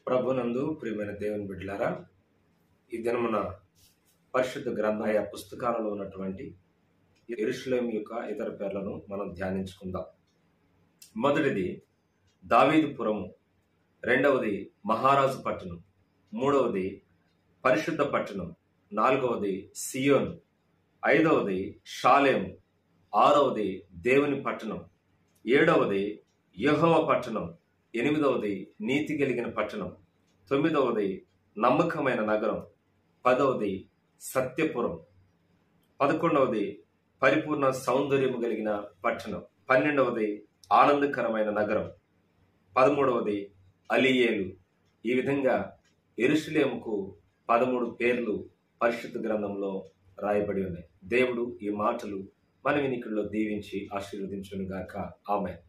ప్రభునందు ప్రియమైన దేవుని బిడ్డలారా, ఈ దినమున పరిశుద్ధ గ్రంథాయ పుస్తకాలలో ఉన్నటువంటి యెరూషలేము యొక్క ఇతర పేర్లను మనం ధ్యానించుకుందాం. మొదటిది దావీదుపురము, రెండవది మహారాజు పట్టణం, మూడవది పరిశుద్ధ పట్టణం, నాలుగవది సియోను, ఐదవది షాలేము, ఆరవది దేవుని పట్టణం, ఏడవది యెహోవా పట్టణం, ఎనిమిదవది నీతి కలిగిన పట్టణం, తొమ్మిదవది నమ్మకమైన నగరం, పదవది సత్యపురం, 11వది పరిపూర్ణ సౌందర్యము కలిగిన పట్టణం, 12వది ఆనందకరమైన నగరం, 13వది అలీయేలు. ఈ విధంగా యెరూషలేముకు 13 పేర్లు పరిశుద్ధ గ్రంథంలో రాయబడి ఉన్నాయి. దేవుడు ఈ మాటలు మన వినికిడిలో దీవించి ఆశీర్వదించును గాక. ఆమేన్.